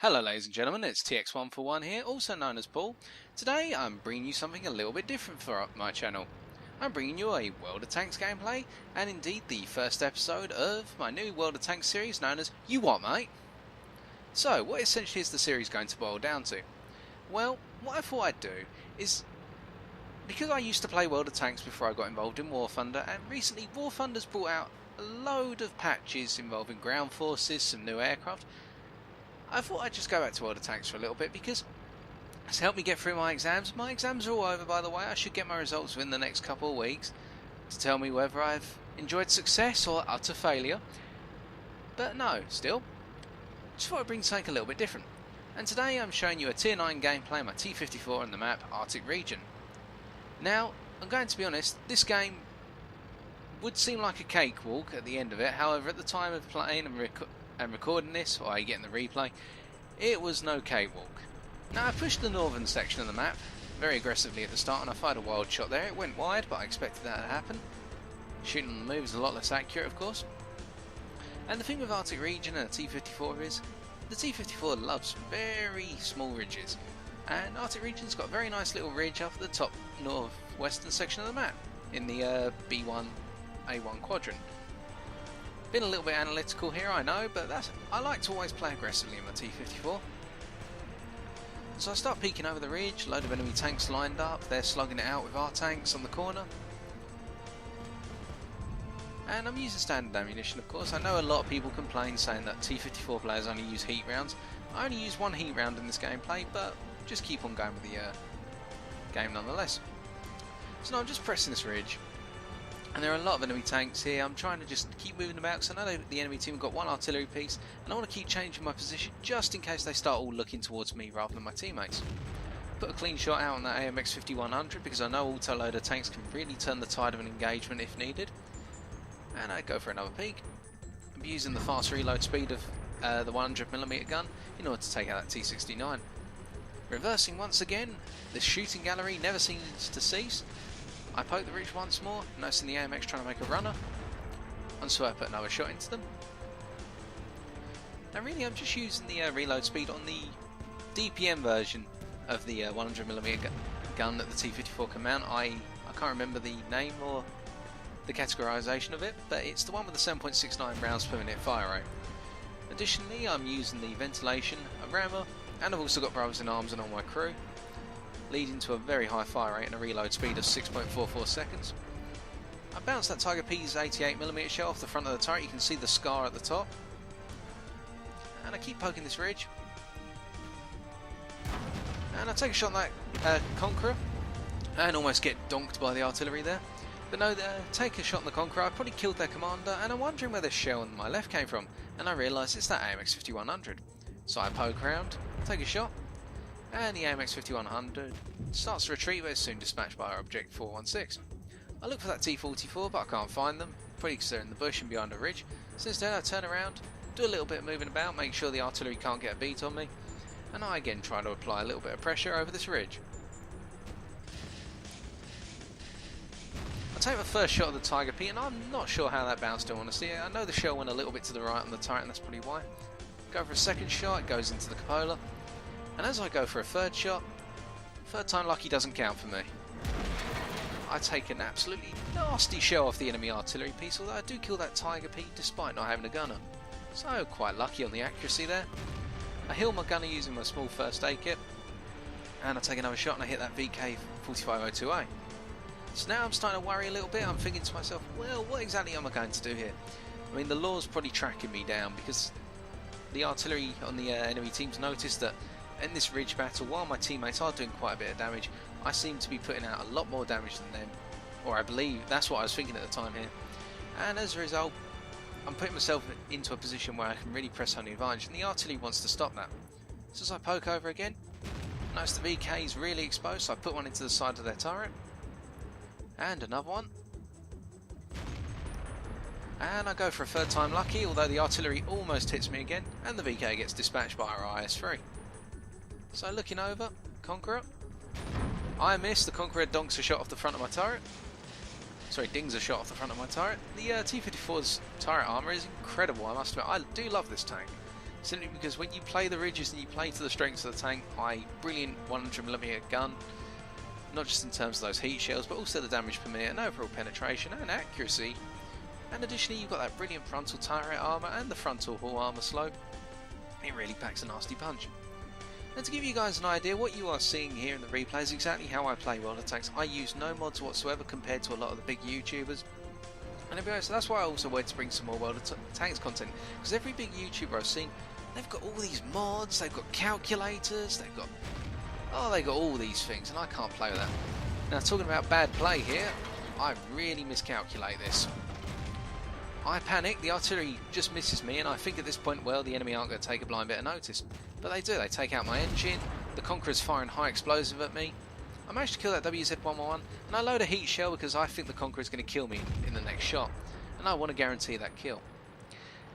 Hello ladies and gentlemen, it's TX141 here, also known as Paul. Today I'm bringing you something a little bit different for my channel. I'm bringing you a World of Tanks gameplay, and indeed the first episode of my new World of Tanks series known as WoT M8. So, what essentially is the series going to boil down to? Well, what I thought I'd do is, because I used to play World of Tanks before I got involved in War Thunder, and recently War Thunder's brought out a load of patches involving ground forces, some new aircraft. I thought I'd just go back to World of Tanks for a little bit because it's helped me get through my exams. My exams are all over, by the way. I should get my results within the next couple of weeks to tell me whether I've enjoyed success or utter failure. But no, still, just thought I'd bring something a little bit different. And today I'm showing you a Tier 9 gameplay on my T-54 on the map Arctic region. Now, I'm going to be honest, this game would seem like a cakewalk at the end of it. However, at the time of playing and recording this, or you getting the replay, it was no cakewalk. Now, I pushed the northern section of the map very aggressively at the start and I fired a wild shot there. It went wide, but I expected that to happen. Shooting on the move is a lot less accurate, of course. And the thing with Arctic region and a T-54 is the T-54 loves very small ridges, and Arctic region's got a very nice little ridge off the top northwestern section of the map in the B1 A1 quadrant. Been a little bit analytical here, I know, but I like to always play aggressively in my T-54. So I start peeking over the ridge, load of enemy tanks lined up, they're slugging it out with our tanks on the corner. And I'm using standard ammunition, of course. I know a lot of people complain saying that T-54 players only use heat rounds. I only use one heat round in this gameplay, but just keep on going with the game nonetheless. So now I'm just pressing this ridge. And there are a lot of enemy tanks here. I'm trying to just keep moving about because I know the enemy team have got one artillery piece and I want to keep changing my position just in case they start all looking towards me rather than my teammates. Put a clean shot out on that AMX 5100 because I know autoloader tanks can really turn the tide of an engagement if needed. And I go for another peek. I'm using the fast reload speed of the 100mm gun in order to take out that T-69. Reversing once again, the shooting gallery never seems to cease. I poke the ridge once more, noticing the AMX trying to make a runner. And so I put another shot into them. Now really I'm just using the reload speed on the DPM version of the 100mm gun that the T-54 can mount. I can't remember the name or the categorisation of it, but it's the one with the 7.69 rounds per minute fire rate. Additionally, I'm using the ventilation of rammer, and I've also got brothers in arms and all my crew, leading to a very high fire rate and a reload speed of 6.44 seconds. I bounced that Tiger P's 88mm shell off the front of the turret. You can see the scar at the top. And I keep poking this ridge. And I take a shot on that Conqueror and almost get donked by the artillery there. But no, take a shot on the Conqueror. I probably killed their commander, and I'm wondering where this shell on my left came from. And I realise it's that AMX 5100. So I poke around, take a shot, and the AMX 5100 starts to retreat, but is soon dispatched by our Object 416. I look for that T-44, but I can't find them, probably because they're in the bush and behind a ridge. So instead I turn around, do a little bit of moving about, make sure the artillery can't get a beat on me, and I again try to apply a little bit of pressure over this ridge. I take my first shot of the Tiger P, and I'm not sure how that bounced in honesty. I know the shell went a little bit to the right on the turret, and that's probably why. Go for a second shot, it goes into the cupola. And as I go for a third shot, third time lucky doesn't count for me. I take an absolutely nasty shell off the enemy artillery piece, although I do kill that Tiger P despite not having a gunner. So quite lucky on the accuracy there. I heal my gunner using my small first aid kit, and I take another shot and I hit that VK 4502A. So now I'm starting to worry a little bit. I'm thinking to myself, well, what exactly am I going to do here? I mean, the law's probably tracking me down because the artillery on the enemy team's noticed that in this ridge battle, while my teammates are doing quite a bit of damage, I seem to be putting out a lot more damage than them, or I believe that's what I was thinking at the time here. And as a result, I'm putting myself into a position where I can really press home the advantage, and the artillery wants to stop that. So as I poke over again, notice the VK is really exposed, so I put one into the side of their turret, and another one. And I go for a third time lucky, although the artillery almost hits me again, and the VK gets dispatched by our IS-3. So looking over, Conqueror. I miss, the Conqueror donks a shot off the front of my turret. Sorry, dings a shot off the front of my turret. The T-54's turret armour is incredible, I must admit. I do love this tank. simply because when you play the ridges and you play to the strengths of the tank, i.e. brilliant 100mm gun, not just in terms of those heat shells, but also the damage per minute and overall penetration and accuracy. And additionally, you've got that brilliant frontal turret armour and the frontal hull armour slope. It really packs a nasty punch. And to give you guys an idea, what you are seeing here in the replay is exactly how I play World of Tanks. I use no mods whatsoever compared to a lot of the big YouTubers. And to be honest, that's why I also wanted to bring some more World of Tanks content, because every big YouTuber I've seen, they've got all these mods, they've got calculators, they've got all these things, and I can't play with that. Now, talking about bad play here, I really miscalculate this. I panic, the artillery just misses me, and I think at this point, well, the enemy aren't going to take a blind bit of notice. But they do, they take out my engine, the Conqueror's firing high explosive at me. I managed to kill that WZ-111, and I load a heat shell because I think the Conqueror's going to kill me in the next shot, and I want to guarantee that kill.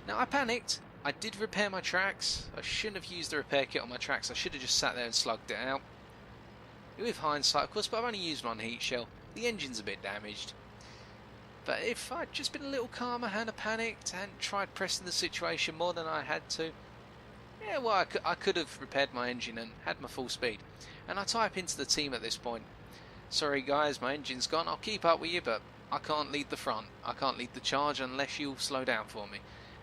Now, I panicked, I did repair my tracks. I shouldn't have used the repair kit on my tracks, I should have just sat there and slugged it out. With hindsight, of course, but I've only used one heat shell, the engine's a bit damaged. But if I'd just been a little calmer, hadn't panicked, and tried pressing the situation more than I had to, yeah, well, I could have repaired my engine and had my full speed. And I type into the team at this point, sorry guys, my engine's gone, I'll keep up with you, but I can't lead the front. I can't lead the charge unless you'll slow down for me.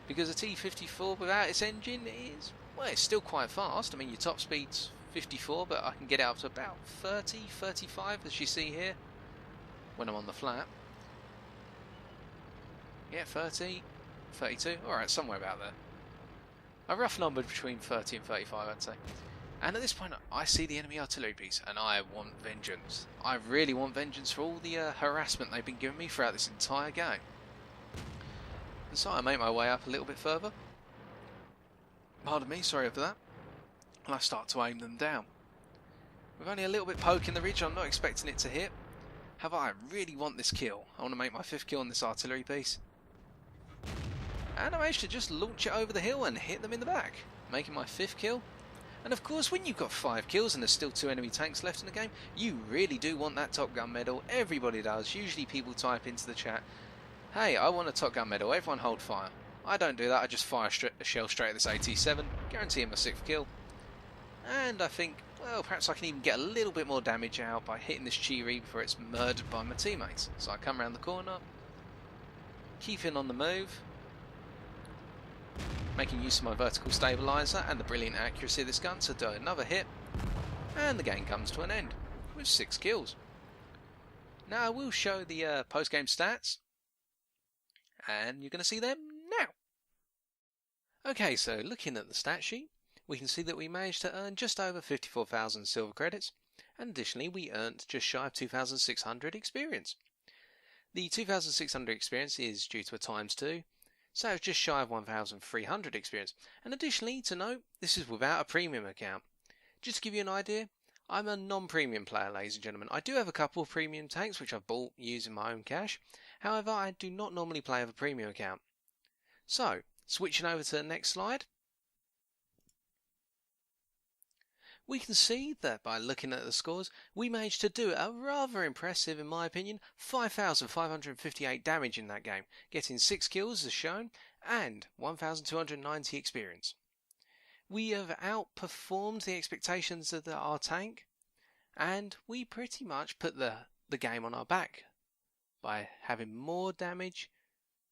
Because a T-54 without its engine is, well, it's still quite fast. I mean, your top speed's 54, but I can get it up to about 30, 35, as you see here, when I'm on the flat. Yeah, 30, 32, alright, somewhere about there. A rough number between 30 and 35, I'd say. And at this point, I see the enemy artillery piece, and I want vengeance. I really want vengeance for all the harassment they've been giving me throughout this entire game. And so I make my way up a little bit further. Pardon me, sorry for that. And I start to aim them down. With only a little bit poke in the ridge, I'm not expecting it to hit. However, I really want this kill. I want to make my 5th kill on this artillery piece. And I managed to just launch it over the hill and hit them in the back, making my 5th kill. And of course, when you've got 5 kills and there's still 2 enemy tanks left in the game, you really do want that Top Gun medal. Everybody does. Usually people type into the chat, hey, I want a Top Gun medal, everyone hold fire. I don't do that, I just fire a shell straight at this AT-7, guaranteeing my 6th kill. And I think, well, perhaps I can even get a little bit more damage out by hitting this Chi-Ri before it's murdered by my teammates. So I come around the corner, keeping on the move, making use of my vertical stabiliser and the brilliant accuracy of this gun to do another hit, and the game comes to an end with 6 kills. Now I will show the post-game stats, and you're going to see them now. Okay, so looking at the stat sheet, we can see that we managed to earn just over 54,000 silver credits, and additionally we earned just shy of 2,600 experience. The 2,600 experience is due to a ×2, so it's just shy of 1,300 experience. And additionally, to note, this is without a premium account. Just to give you an idea, I'm a non-premium player, ladies and gentlemen. I do have a couple of premium tanks which I've bought using my own cash. However, I do not normally play with a premium account. So, switching over to the next slide, we can see that by looking at the scores, we managed to do a rather impressive, in my opinion, 5,558 damage in that game, getting 6 kills as shown, and 1,290 experience. We have outperformed the expectations of our tank, and we pretty much put the game on our back by having more damage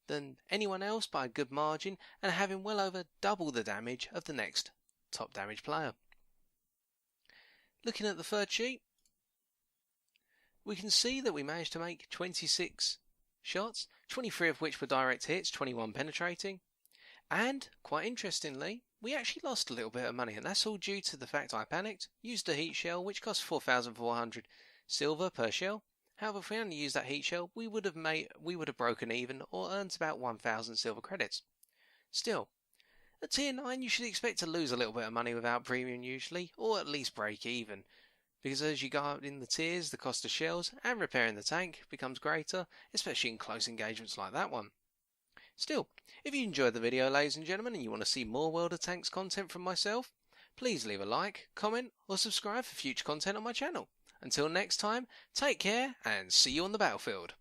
than anyone else by a good margin, and having well over double the damage of the next top damage player. Looking at the third sheet, we can see that we managed to make 26 shots, 23 of which were direct hits, 21 penetrating, and, quite interestingly, we actually lost a little bit of money, and that's all due to the fact I panicked, used a heat shell which cost 4,400 silver per shell. However, if we only used that heat shell, we would have broken even or earned about 1,000 silver credits. Still, at tier 9 you should expect to lose a little bit of money without premium usually, or at least break even, because as you go up in the tiers, the cost of shells and repairing the tank becomes greater, especially in close engagements like that one. Still, if you enjoyed the video, ladies and gentlemen, and you want to see more World of Tanks content from myself, please leave a like, comment or subscribe for future content on my channel. Until next time, take care and see you on the battlefield.